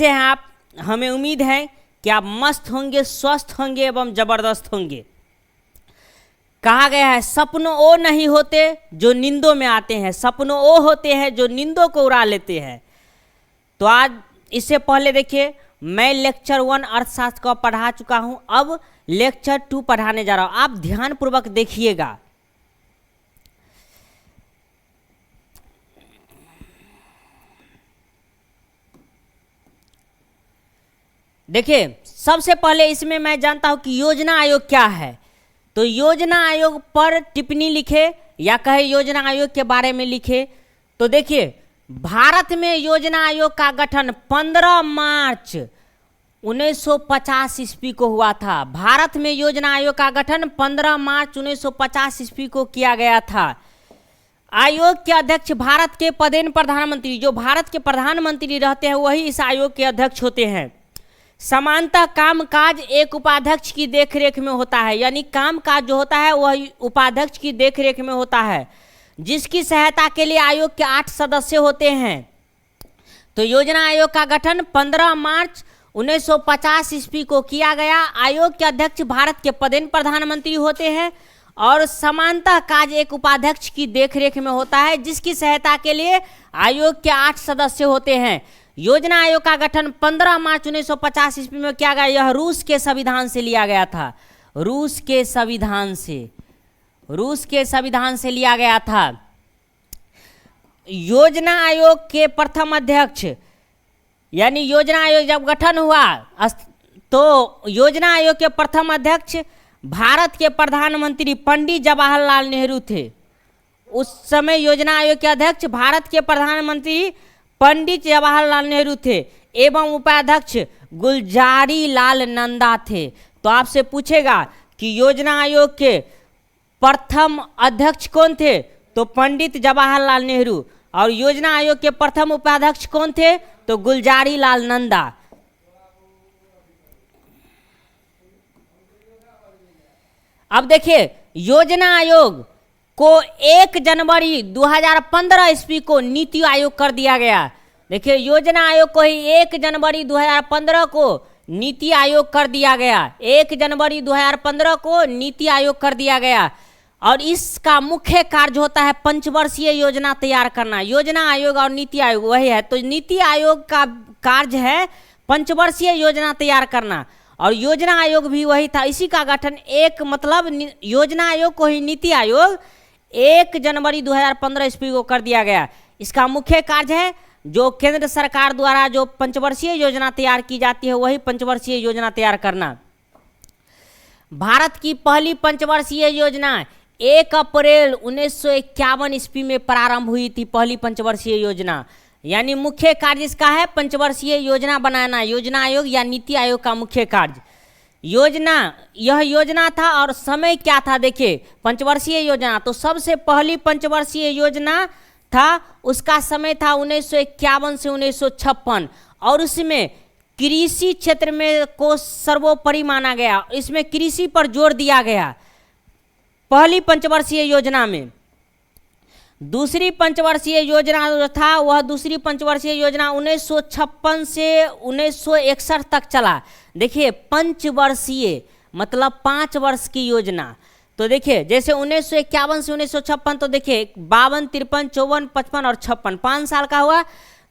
कैसे हैं आप? हमें उम्मीद है कि आप मस्त होंगे, स्वस्थ होंगे एवं जबरदस्त होंगे। कहा गया है सपनों वो नहीं होते जो नींदों में आते हैं, सपनों वो होते हैं जो नींदों को उड़ा लेते हैं। तो आज इससे पहले देखिए मैं लेक्चर 1 अर्थशास्त्र का पढ़ा चुका हूं, अब लेक्चर 2 पढ़ाने जा रहा हूं। आप ध्यानपूर्वक देखिएगा। देखिए सबसे पहले इसमें मैं जानता हूं कि योजना आयोग क्या है। तो योजना आयोग पर टिप्पणी लिखे या कहे योजना आयोग के बारे में लिखे। तो देखिए भारत में योजना आयोग का गठन 15 मार्च 1950 ईस्वी को हुआ था। भारत में योजना आयोग का गठन 15 मार्च 1950 ईस्वी को किया गया था। आयोग के अध्यक्ष भारत के पदेन प्रधानमंत्री, जो भारत के प्रधानमंत्री रहते हैं वही इस आयोग के अध्यक्ष होते हैं। समानतः कामकाज एक उपाध्यक्ष की देखरेख में होता है, यानी कामकाज जो होता है वह उपाध्यक्ष की देखरेख में होता है, जिसकी सहायता के लिए आयोग के 8 सदस्य होते हैं। तो योजना आयोग का गठन 15 मार्च 1950 ईस्वी को किया गया। आयोग के अध्यक्ष भारत के पदेन प्रधानमंत्री होते हैं और समानतः काज एक उपाध्यक्ष की देखरेख में होता है, जिसकी सहायता के लिए आयोग के 8 सदस्य होते हैं। योजना आयोग का गठन 15 मार्च 1950 ईस्वी में किया गया। यह रूस के संविधान से लिया गया था, रूस के संविधान से लिया गया था। योजना आयोग के प्रथम अध्यक्ष, यानी योजना आयोग जब गठन हुआ तो योजना आयोग के प्रथम अध्यक्ष भारत के प्रधानमंत्री पंडित जवाहरलाल नेहरू थे। उस समय योजना आयोग के अध्यक्ष भारत के प्रधानमंत्री पंडित जवाहरलाल नेहरू थे एवं उपाध्यक्ष गुलजारी लाल नंदा थे। तो आपसे पूछेगा कि योजना आयोग के प्रथम अध्यक्ष कौन थे? तो पंडित जवाहरलाल नेहरू। और योजना आयोग के प्रथम उपाध्यक्ष कौन थे? तो गुलजारी लाल नंदा। अब देखिए योजना आयोग को 1 जनवरी 2015 ईस्वी को नीति आयोग कर दिया गया। देखिए योजना आयोग को ही 1 जनवरी 2015 को नीति आयोग कर दिया गया। 1 जनवरी 2015 को नीति आयोग कर दिया गया और इसका मुख्य कार्य होता है पंचवर्षीय योजना तैयार करना। योजना आयोग और नीति आयोग वही है। तो नीति आयोग का कार्य है पंचवर्षीय योजना तैयार करना और योजना आयोग भी वही था। इसी का गठन योजना आयोग को ही नीति आयोग 1 जनवरी 2015 ईस्वी को कर दिया गया। इसका मुख्य कार्य है जो केंद्र सरकार द्वारा जो पंचवर्षीय योजना तैयार की जाती है वही पंचवर्षीय योजना तैयार करना। भारत की पहली पंचवर्षीय योजना 1 अप्रैल 1951 ईस्वी में प्रारंभ हुई थी। पहली पंचवर्षीय योजना, यानी मुख्य कार्य इसका है पंचवर्षीय योजना बनाना। योजना आयोग या नीति आयोग का मुख्य कार्य यह योजना था। और समय क्या था? देखिए पंचवर्षीय योजना, तो सबसे पहली पंचवर्षीय योजना था, उसका समय था 1951 से 1956 और उसमें कृषि क्षेत्र में को सर्वोपरि माना गया। इसमें कृषि पर जोर दिया गया पहली पंचवर्षीय योजना में। दूसरी पंचवर्षीय योजना जो था वह दूसरी पंचवर्षीय योजना 1956 से 1961 तक चला। देखिए पंचवर्षीय मतलब 5 वर्ष की योजना। तो देखिए जैसे 1951 से 1956, तो देखिए 52, 53, 54, 55 और 56 5 साल का हुआ।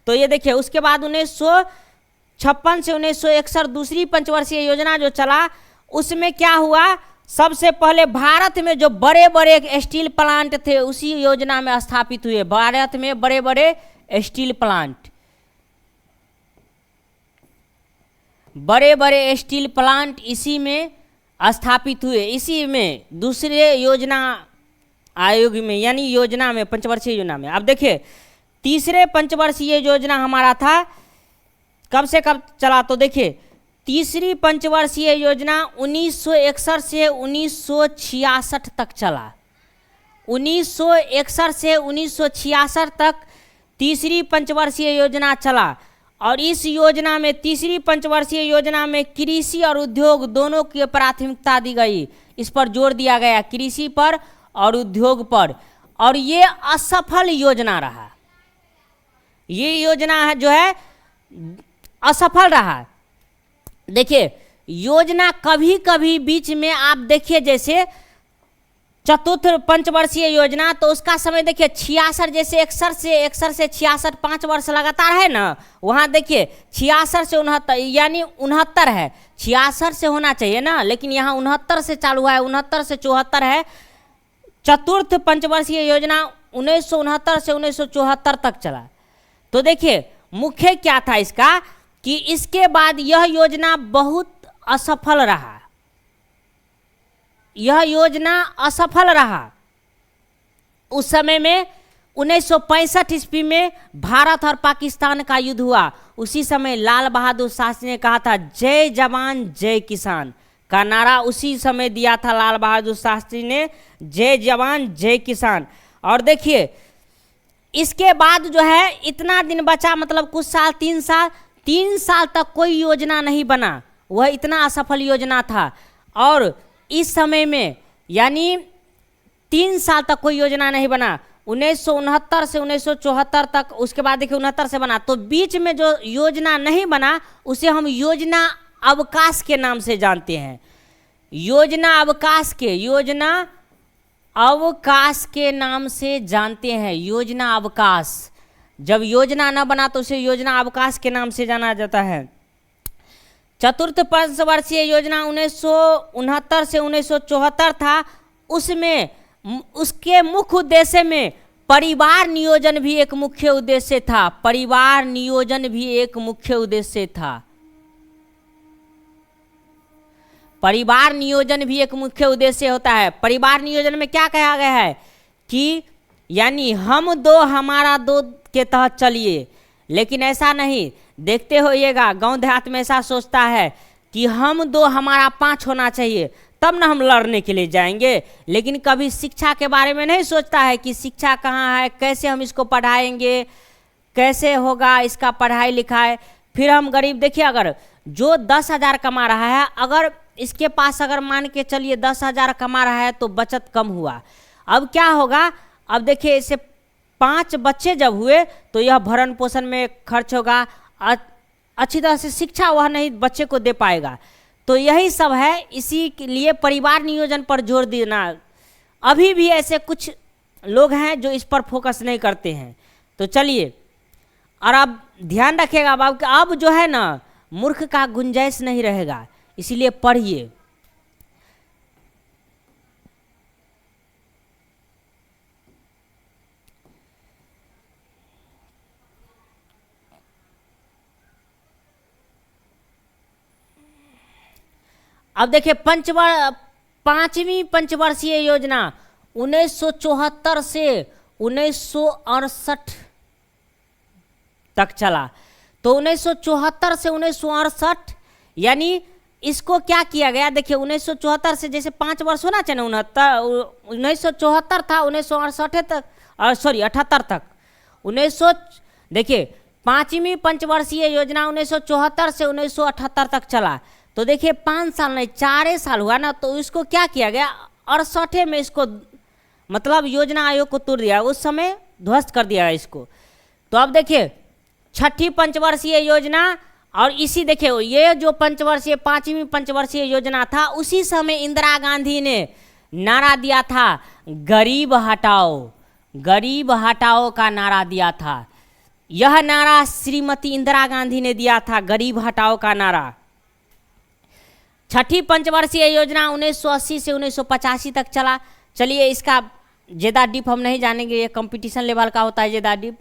तो ये देखिए उसके बाद 1956 से 1961 दूसरी पंचवर्षीय योजना जो चला, उसमें क्या हुआ? सबसे पहले भारत में जो बड़े बड़े स्टील प्लांट थे उसी योजना में स्थापित हुए। भारत में बड़े बड़े स्टील प्लांट इसी में स्थापित हुए। इसी में दूसरे योजना आयोग में, यानी योजना में, पंचवर्षीय योजना में। अब देखिए तीसरे पंचवर्षीय योजना हमारा था, कब से कब चला? तो देखिए तीसरी पंचवर्षीय योजना 1961 से 1966 तक चला। 1961 से 1966 तक तीसरी पंचवर्षीय योजना चला और इस योजना में, तीसरी पंचवर्षीय योजना में कृषि और उद्योग दोनों की प्राथमिकता दी गई। इस पर जोर दिया गया, कृषि पर और उद्योग पर। और ये असफल योजना रहा। ये योजना है जो है असफल रहा। देखिए योजना कभी कभी बीच में आप देखिए, जैसे चतुर्थ पंचवर्षीय योजना, तो उसका समय देखिए 66, जैसे 61 से 66 5 वर्ष लगातार है ना, वहाँ देखिए 66 से 69 यानी 69 है, 66 से होना चाहिए ना, लेकिन यहाँ 69 से चालू है, 69 से 74 है। चतुर्थ पंचवर्षीय योजना 1969 से 1974 तक चला। तो देखिए मुख्य क्या था इसका, कि इसके बाद यह योजना बहुत असफल रहा, यह योजना असफल रहा। उस समय में 1965 ईस्वी में भारत और पाकिस्तान का युद्ध हुआ। उसी समय लाल बहादुर शास्त्री ने कहा था जय जवान जय किसान का नारा, उसी समय दिया था लाल बहादुर शास्त्री ने, जय जवान जय किसान। और देखिए इसके बाद जो है इतना दिन बचा, मतलब कुछ साल, 3 साल तक कोई योजना नहीं बना, वह इतना असफल योजना था। और इस समय में यानी 3 साल तक कोई योजना नहीं बना, 1969 से 1974 तक, उसके बाद देखिए 69 से बना। तो बीच में जो योजना नहीं बना उसे हम योजना अवकाश के नाम से जानते हैं, योजना अवकाश के नाम से जानते हैं, योजना अवकाश। जब योजना न बना तो उसे योजना अवकाश के नाम से जाना जाता है। चतुर्थ पंचवर्षीय योजना 1969 से 1974 था, उसमें उसके मुख्य उद्देश्य में परिवार नियोजन भी एक मुख्य उद्देश्य था, परिवार नियोजन भी एक मुख्य उद्देश्य था, परिवार नियोजन भी एक मुख्य उद्देश्य होता है। परिवार नियोजन में क्या कहा गया है कि यानी हम दो हमारा दो के तहत चलिए, लेकिन ऐसा नहीं, देखते होइएगा गांव देहात में ऐसा सोचता है कि हम दो हमारा 5 होना चाहिए तब ना हम लड़ने के लिए जाएंगे, लेकिन कभी शिक्षा के बारे में नहीं सोचता है कि शिक्षा कहाँ है, कैसे हम इसको पढ़ाएंगे, कैसे होगा इसका पढ़ाई लिखाई। फिर हम गरीब, देखिए अगर जो 10,000 कमा रहा है, अगर इसके पास अगर मान के चलिए 10,000 कमा रहा है तो बचत कम हुआ। अब क्या होगा, अब देखिए इसे 5 बच्चे जब हुए तो यह भरण पोषण में खर्च होगा, अच्छी तरह से शिक्षा वह नहीं बच्चे को दे पाएगा। तो यही सब है, इसी के लिए परिवार नियोजन पर जोर देना। अभी भी ऐसे कुछ लोग हैं जो इस पर फोकस नहीं करते हैं। तो चलिए, और अब ध्यान रखिएगा अब जो है ना, मूर्ख का गुंजाइश नहीं रहेगा, इसीलिए पढ़िए। अब देखिए 5वीं पंचवर्षीय योजना 1974 से 1968 तक चला। तो 1974 से 1968 यानी इसको क्या किया गया, देखिए 1974 से जैसे 5 वर्ष होना चाहिए ना, 1974 था 1968 तक, सॉरी 78 तक, देखिए 5वीं पंचवर्षीय योजना 1974 से 1978 तक चला। तो देखिए 5 साल नहीं 4 साल हुआ ना, तो इसको क्या किया गया, 68 में इसको मतलब योजना आयोग को तोड़ दिया, उस समय ध्वस्त कर दिया इसको। तो अब देखिए 6ठी पंचवर्षीय योजना, और इसी देखिए ये जो पंचवर्षीय 5वीं पंचवर्षीय योजना था, उसी समय इंदिरा गांधी ने नारा दिया था गरीब हटाओ, गरीब हटाओ का नारा दिया था। यह नारा श्रीमती इंदिरा गांधी ने दिया था, गरीब हटाओ का नारा। 6ठी पंचवर्षीय योजना 1980 से 1985 तक चला। चलिए इसका ज़्यादा डीप हम नहीं जानेंगे, ये कंपटीशन लेवल का होता है ज़्यादा डीप।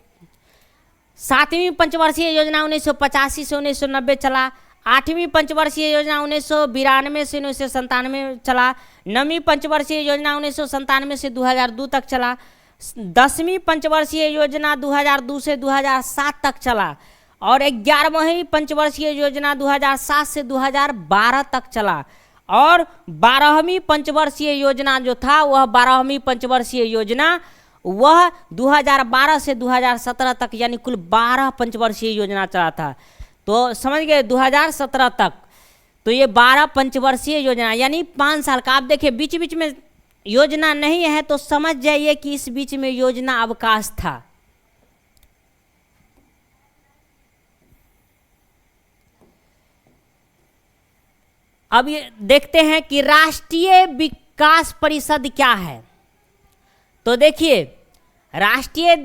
7वीं पंचवर्षीय योजना 1985 से 1990 चला। 8वीं पंचवर्षीय योजना 1992 से 1997 चला। 9वीं पंचवर्षीय योजना 1997 से 2002 तक चला। 10वीं पंचवर्षीय योजना 2002 से 2007 तक चला। और 11वीं पंचवर्षीय योजना 2007 से 2012 तक चला। और 12वीं पंचवर्षीय योजना जो था, वह 12वीं पंचवर्षीय योजना वह 2012 से 2017 तक, यानी कुल 12 पंचवर्षीय योजना चला था। तो समझ गए 2017 तक। तो ये 12 पंचवर्षीय योजना यानी 5 साल का। आप देखिए बीच बीच में योजना नहीं है तो समझ जाइए कि इस बीच में योजना अवकाश था। अब ये देखते हैं कि राष्ट्रीय विकास परिषद क्या है। तो देखिए, राष्ट्रीय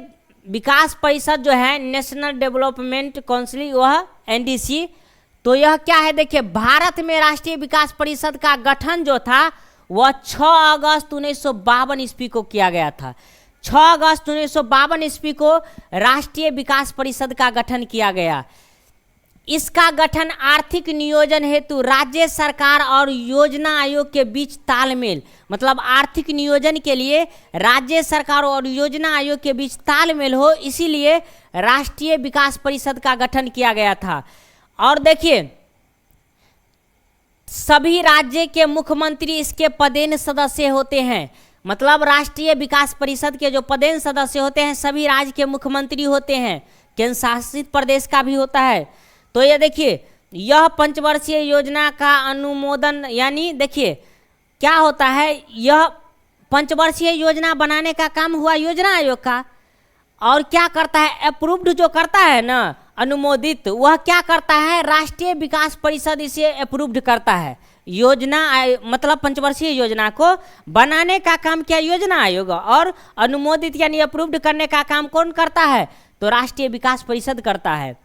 विकास परिषद जो है, नेशनल डेवलपमेंट काउंसिल, वह एनडीसी, तो यह क्या है? देखिए, भारत में राष्ट्रीय विकास परिषद का गठन जो था वह 6 अगस्त 1952 ईस्वी को किया गया था। 6 अगस्त 1952 ईस्वी को राष्ट्रीय विकास परिषद का गठन किया गया। इसका गठन आर्थिक नियोजन हेतु राज्य सरकार और योजना आयोग के बीच तालमेल, मतलब आर्थिक नियोजन के लिए राज्य सरकार और योजना आयोग के बीच तालमेल हो, इसीलिए राष्ट्रीय विकास परिषद का गठन किया गया था। और देखिए, सभी राज्य के मुख्यमंत्री इसके पदेन सदस्य होते हैं। मतलब राष्ट्रीय विकास परिषद के जो पदेन सदस्य होते हैं सभी राज्य के मुख्यमंत्री होते हैं, केंद्र शासित प्रदेश का भी होता है। तो ये देखिए, यह पंचवर्षीय योजना का अनुमोदन, यानी देखिए क्या होता है, यह पंचवर्षीय योजना बनाने का काम हुआ योजना आयोग का, और क्या करता है, अप्रूव्ड जो करता है ना, अनुमोदित, वह क्या करता है, राष्ट्रीय विकास परिषद इसे अप्रूव्ड करता है। योजना मतलब पंचवर्षीय योजना को बनाने का काम क्या योजना आयोग, और अनुमोदित यानी अप्रूव्ड करने का काम कौन करता है, तो राष्ट्रीय विकास परिषद करता है।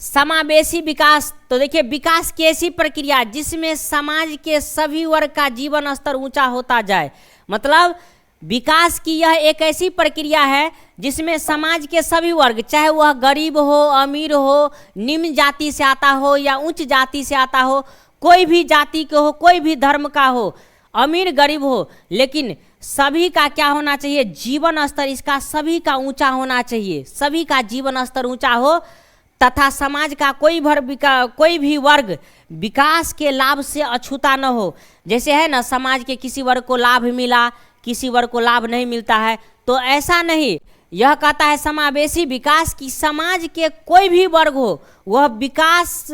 समावेशी विकास, तो देखिए विकास की ऐसी प्रक्रिया जिसमें समाज के सभी वर्ग का जीवन स्तर ऊंचा होता जाए। मतलब विकास की यह एक ऐसी प्रक्रिया है जिसमें समाज के सभी वर्ग, चाहे वह गरीब हो, अमीर हो, निम्न जाति से आता हो या उच्च जाति से आता हो, कोई भी जाति के हो, कोई भी धर्म का हो, अमीर गरीब हो, लेकिन सभी का क्या होना चाहिए, जीवन स्तर इसका सभी का ऊंचा होना चाहिए। सभी का जीवन स्तर ऊंचा हो तथा समाज का कोई भी वर्ग विकास के लाभ से अछूता न हो। जैसे है ना, समाज के किसी वर्ग को लाभ मिला, किसी वर्ग को लाभ नहीं मिलता है, तो ऐसा नहीं। यह कहता है समावेशी विकास की समाज के कोई भी वर्ग हो, वह विकास,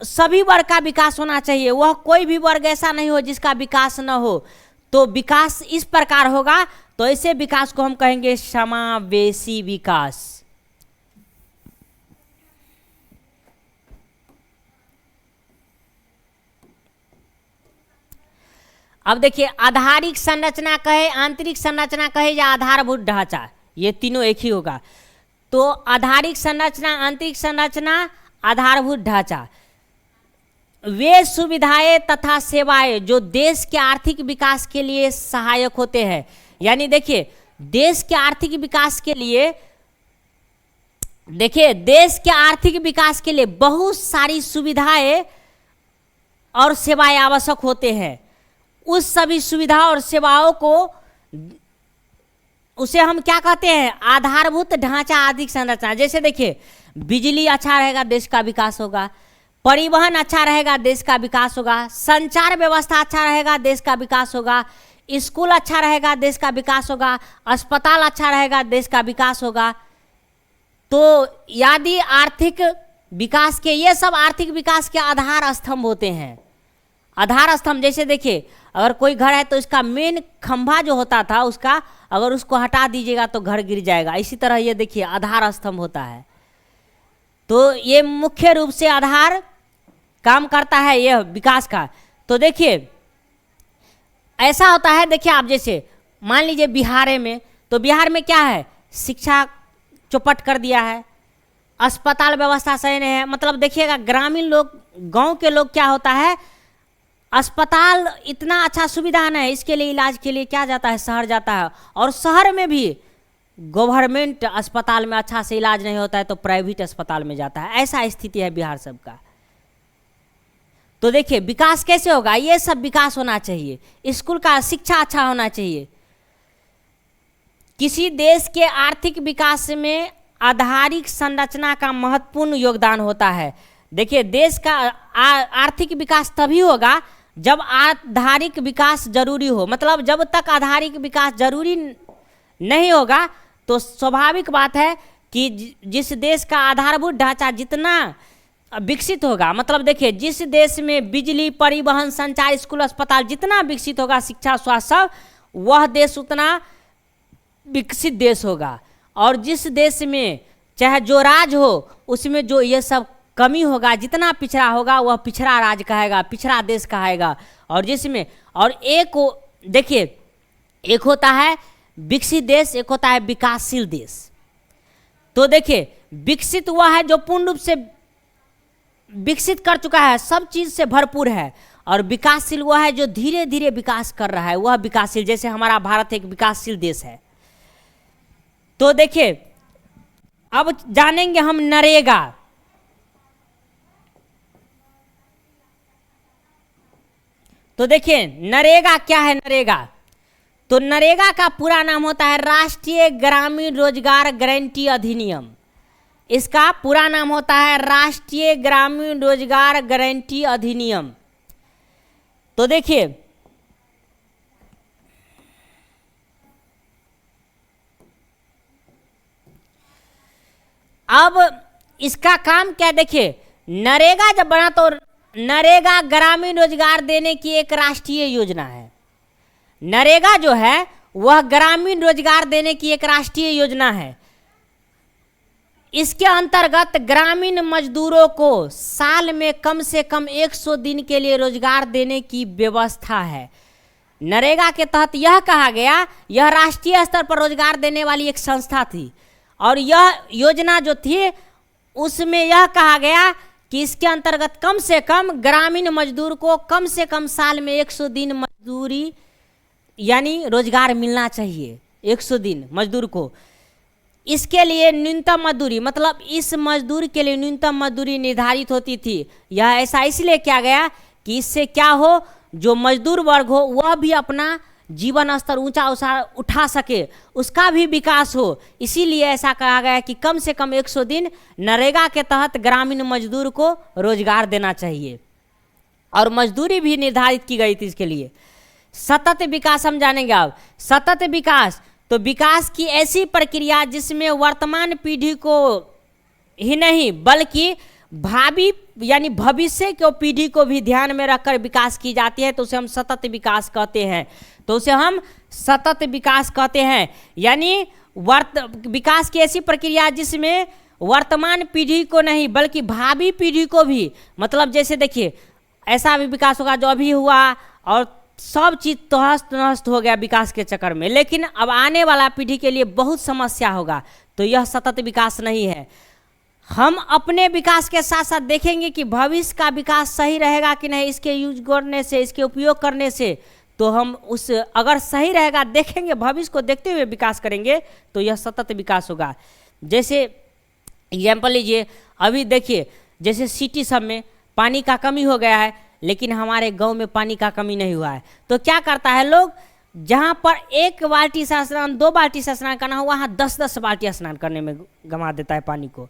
सभी वर्ग का विकास होना चाहिए। वह कोई भी वर्ग ऐसा नहीं हो जिसका विकास न हो। तो विकास इस प्रकार होगा, तो ऐसे विकास को हम कहेंगे समावेशी विकास। अब देखिए, आधारिक संरचना कहे, आंतरिक संरचना कहे या आधारभूत ढांचा, ये तीनों एक ही होगा। तो आधारिक संरचना, आंतरिक संरचना, आधारभूत ढांचा, वे सुविधाएं तथा सेवाएं जो देश के आर्थिक विकास के लिए सहायक होते हैं। यानी देखिए, देश के आर्थिक विकास के लिए, देखिए देश के आर्थिक विकास के लिए बहुत सारी सुविधाएं और सेवाएं आवश्यक होते हैं। उस सभी सुविधा और सेवाओं को, उसे हम क्या कहते हैं, आधारभूत ढांचा, आर्थिक संरचना। जैसे देखिए, बिजली अच्छा रहेगा देश का विकास होगा, परिवहन अच्छा रहेगा देश का विकास होगा, संचार व्यवस्था अच्छा रहेगा देश का विकास होगा, स्कूल अच्छा रहेगा देश का विकास होगा, अस्पताल अच्छा रहेगा देश का विकास होगा। तो यदि आर्थिक विकास के, ये सब आर्थिक विकास के आधार स्तंभ होते हैं। आधार स्तंभ, जैसे देखिए, अगर कोई घर है तो इसका मेन खंभा जो होता था उसका, अगर उसको हटा दीजिएगा तो घर गिर जाएगा। इसी तरह ये देखिए आधार स्तंभ होता है। तो ये मुख्य रूप से आधार काम करता है यह विकास का। तो देखिए ऐसा होता है, देखिए आप जैसे मान लीजिए बिहार में, तो बिहार में क्या है, शिक्षा चौपट कर दिया है, अस्पताल व्यवस्था सही नहीं है। मतलब देखिएगा, ग्रामीण लोग, गांव के लोग क्या होता है, अस्पताल इतना अच्छा सुविधा नहीं है, इसके लिए इलाज के लिए क्या जाता है, शहर जाता है। और शहर में भी गवर्नमेंट अस्पताल में अच्छा से इलाज नहीं होता है तो प्राइवेट अस्पताल में जाता है। ऐसा स्थिति है बिहार सबका। तो देखिए विकास कैसे होगा, ये सब विकास होना चाहिए। स्कूल का शिक्षा अच्छा होना चाहिए। किसी देश के आर्थिक विकास में आधारिक संरचना का महत्वपूर्ण योगदान होता है। देखिए देश का आर्थिक विकास तभी होगा जब आधारिक विकास जरूरी हो। मतलब जब तक आधारिक विकास जरूरी नहीं होगा तो स्वाभाविक बात है कि जिस देश का आधारभूत ढांचा जितना विकसित होगा, मतलब देखिए जिस देश में बिजली, परिवहन, संचार, स्कूल, अस्पताल जितना विकसित होगा, शिक्षा, स्वास्थ्य सब, वह देश उतना विकसित देश होगा। और जिस देश में चाहे जो राज हो उसमें जो ये सब कमी होगा, जितना पिछड़ा होगा वह पिछड़ा राज्य कहेगा, पिछड़ा देश कहेगा। और जिसमें और एक देखिए, एक होता है विकसित देश, एक होता है विकासशील देश। तो देखिए, विकसित वह है जो पूर्ण रूप से विकसित कर चुका है, सब चीज से भरपूर है, और विकासशील वह है जो धीरे धीरे विकास कर रहा है, वह विकासशील। जैसे हमारा भारत एक विकासशील देश है। तो देखिए, अब जानेंगे हम नरेगा। तो देखिए नरेगा क्या है। नरेगा, तो नरेगा का पूरा नाम होता है राष्ट्रीय ग्रामीण रोजगार गारंटी अधिनियम। इसका पूरा नाम होता है राष्ट्रीय ग्रामीण रोजगार गारंटी अधिनियम। तो देखिए, अब इसका काम क्या, देखिए नरेगा जब बना तो नरेगा ग्रामीण रोजगार देने की एक राष्ट्रीय योजना है। नरेगा जो है वह ग्रामीण रोजगार देने की एक राष्ट्रीय योजना है। इसके अंतर्गत ग्रामीण मजदूरों को साल में कम से कम 100 दिन के लिए रोजगार देने की व्यवस्था है। नरेगा के तहत यह कहा गया, यह राष्ट्रीय स्तर पर रोजगार देने वाली एक संस्था थी, और यह योजना जो थी उसमें यह कहा गया कि इसके अंतर्गत कम से कम ग्रामीण मजदूर को कम से कम साल में 100 दिन मजदूरी यानी रोजगार मिलना चाहिए, 100 दिन मजदूर को। इसके लिए न्यूनतम मजदूरी, मतलब इस मजदूर के लिए न्यूनतम मजदूरी निर्धारित होती थी। यह ऐसा इसलिए किया गया कि इससे क्या हो, जो मजदूर वर्ग हो वह भी अपना जीवन स्तर ऊंचा उठा सके, उसका भी विकास हो। इसीलिए ऐसा कहा गया कि कम से कम 100 दिन नरेगा के तहत ग्रामीण मजदूर को रोजगार देना चाहिए, और मजदूरी भी निर्धारित की गई थी इसके लिए। सतत विकास हम जानेंगे अब। सतत विकास, तो विकास की ऐसी प्रक्रिया जिसमें वर्तमान पीढ़ी को ही नहीं बल्कि भावी यानी भविष्य की पीढ़ी को भी ध्यान में रखकर विकास की जाती है, तो उसे हम सतत विकास कहते हैं। तो उसे हम सतत विकास कहते हैं, यानी विकास की ऐसी प्रक्रिया जिसमें वर्तमान पीढ़ी को नहीं बल्कि भावी पीढ़ी को भी, मतलब जैसे देखिए ऐसा भी विकास होगा जो अभी हुआ और सब चीज़ तहस नहस हो गया विकास के चक्कर में, लेकिन अब आने वाला पीढ़ी के लिए बहुत समस्या होगा, तो यह सतत विकास नहीं है। हम अपने विकास के साथ साथ देखेंगे कि भविष्य का विकास सही रहेगा कि नहीं, इसके यूज करने से, इसके उपयोग करने से, तो हम उस अगर सही रहेगा देखेंगे, भविष्य को देखते हुए विकास करेंगे, तो यह सतत विकास होगा। जैसे एग्जाम्पल लीजिए, अभी देखिए जैसे सिटी सब में पानी का कमी हो गया है, लेकिन हमारे गांव में पानी का कमी नहीं हुआ है, तो क्या करता है लोग, जहाँ पर 1 बाल्टी से स्नान 2 बाल्टी से स्नान करना हो वहाँ 10-10 बाल्टी स्नान करने में गंवा देता है पानी को।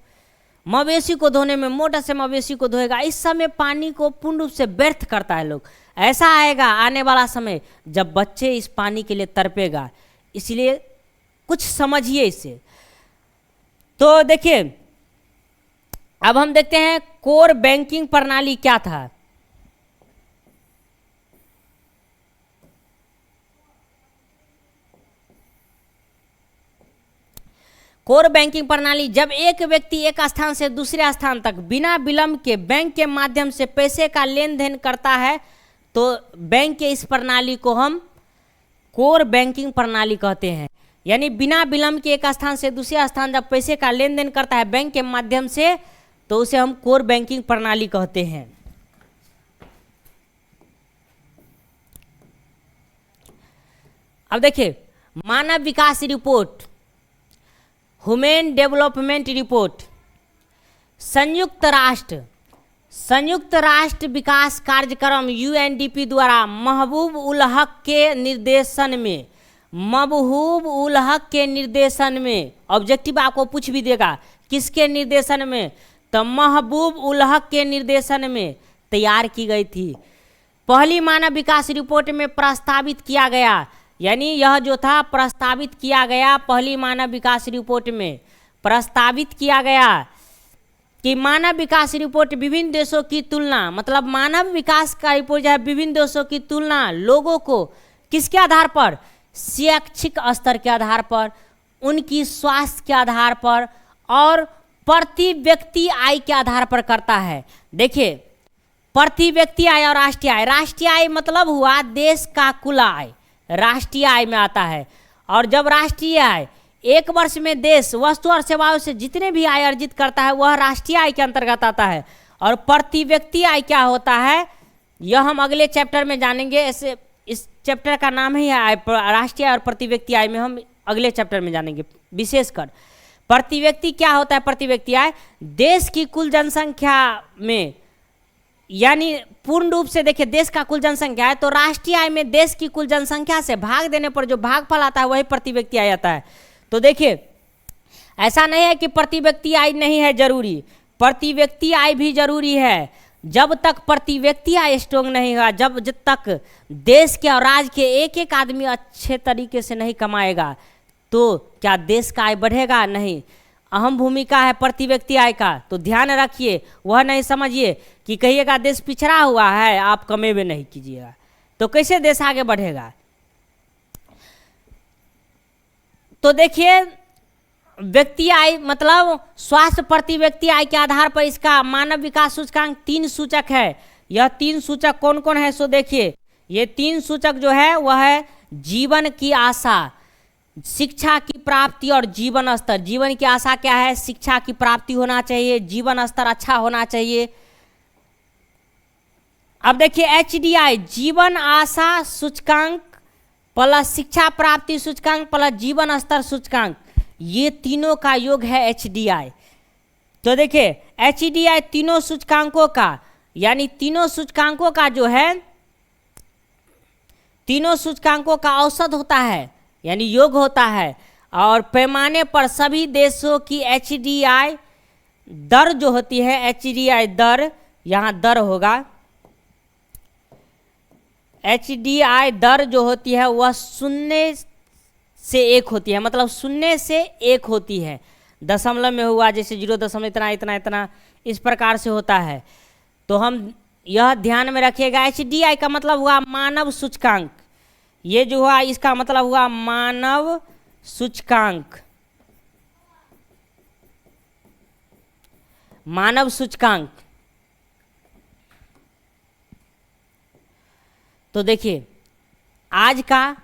मवेशी को धोने में मोटर से मवेशी को धोएगा, इस समय पानी को पूर्ण रूप से व्यर्थ करता है लोग। ऐसा आएगा आने वाला समय जब बच्चे इस पानी के लिए तड़पेगा, इसलिए कुछ समझिए इससे। तो देखिए अब हम देखते हैं कोर बैंकिंग प्रणाली क्या था। कोर बैंकिंग प्रणाली, जब एक व्यक्ति एक स्थान से दूसरे स्थान तक बिना विलंब के बैंक के माध्यम से पैसे का लेन देन करता है, तो बैंक के इस प्रणाली को हम कोर बैंकिंग प्रणाली कहते हैं। यानी बिना विलंब के एक स्थान से दूसरे स्थान जब पैसे का लेन देन करता है बैंक के माध्यम से, तो उसे हम कोर बैंकिंग प्रणाली कहते हैं। अब देखिए मानव विकास रिपोर्ट, ह्यूमन डेवलपमेंट रिपोर्ट, संयुक्त राष्ट्र विकास कार्यक्रम यूएनडीपी द्वारा महबूब उल हक के निर्देशन में ऑब्जेक्टिव आपको पूछ भी देगा किसके निर्देशन में, तो महबूब उल हक के निर्देशन में तैयार की गई थी। पहली मानव विकास रिपोर्ट में प्रस्तावित किया गया, यानी यह जो था प्रस्तावित किया गया, पहली मानव विकास रिपोर्ट में प्रस्तावित किया गया कि मानव विकास रिपोर्ट विभिन्न देशों की तुलना, मतलब मानव विकास का रिपोर्ट जो है विभिन्न देशों की तुलना लोगों को किसके आधार पर, शैक्षिक स्तर के आधार पर, उनकी स्वास्थ्य के आधार पर और प्रति व्यक्ति आय के आधार पर करता है। देखिए, प्रति व्यक्ति आय और राष्ट्रीय आय। राष्ट्रीय आय मतलब हुआ देश का कुल आय, राष्ट्रीय आय में आता है। और जब राष्ट्रीय आय, एक वर्ष में देश वस्तु और सेवाओं से जितने भी आय अर्जित करता है वह राष्ट्रीय आय के अंतर्गत आता है। और प्रति व्यक्ति आय क्या होता है, यह हम अगले चैप्टर में जानेंगे। ऐसे इस चैप्टर का नाम ही है आय, राष्ट्रीय आय और प्रति व्यक्ति आय में हम अगले चैप्टर में जानेंगे विशेषकर। प्रति व्यक्ति क्या होता है, प्रति व्यक्ति आय देश की कुल जनसंख्या में, यानी पूर्ण रूप से देखिए देश का कुल जनसंख्या है तो राष्ट्रीय आय में देश की कुल जनसंख्या से भाग देने पर जो भागफल आता है वही प्रति व्यक्ति आय आता है। तो देखिए, ऐसा नहीं है कि प्रति व्यक्ति आय नहीं है जरूरी, प्रति व्यक्ति आय भी जरूरी है। जब तक प्रति व्यक्ति आय स्ट्रोंग नहीं होगा, जब तक देश के और राज्य के एक एक आदमी अच्छे तरीके से नहीं कमाएगा तो क्या देश का आय बढ़ेगा? नहीं। अहम भूमिका है प्रति व्यक्ति आय का, तो ध्यान रखिए, वह नहीं समझिए कि कहिएगा देश पिछड़ा हुआ है आप कमेबे नहीं कीजिएगा तो कैसे देश आगे बढ़ेगा। तो देखिए, व्यक्ति आय मतलब स्वास्थ्य प्रति व्यक्ति आय के आधार पर इसका मानव विकास सूचकांक 3 सूचक है। यह 3 सूचक कौन कौन है सो देखिए, ये 3 सूचक जो है वह है जीवन की आशा, शिक्षा की प्राप्ति और जीवन स्तर। जीवन की आशा क्या है? शिक्षा की प्राप्ति होना चाहिए, जीवन स्तर अच्छा होना चाहिए। अब देखिए HDI जीवन आशा सूचकांक प्लस शिक्षा प्राप्ति सूचकांक प्लस जीवन स्तर सूचकांक, ये तीनों का योग है HDI। तो देखिए HDI तीनों सूचकांकों का, यानी तीनों सूचकांकों का जो है, तीनों सूचकांकों का औसत होता है यानी योग होता है। और पैमाने पर सभी देशों की HDI दर जो होती है, HDI दर, यहाँ दर होगा, HDI दर जो होती है वह 0 से 1 होती है, मतलब 0 से 1 होती है। दशमलव में हुआ जैसे 0 इतना इतना इतना, इस प्रकार से होता है। तो हम यह ध्यान में रखिएगा, HDI का मतलब हुआ मानव सूचकांक, ये जो हुआ इसका मतलब हुआ मानव सूचकांक, मानव सूचकांक। तो देखिए आज का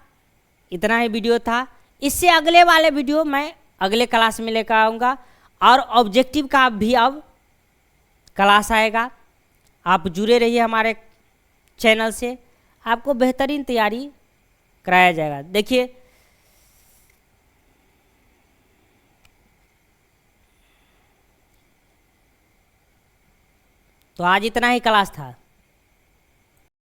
इतना ही वीडियो था, इससे अगले वाले वीडियो मैं अगले क्लास में लेकर आऊँगा और ऑब्जेक्टिव का भी अब क्लास आएगा। आप जुड़े रहिए हमारे चैनल से, आपको बेहतरीन तैयारी कराया जाएगा। देखिए तो आज इतना ही क्लास था।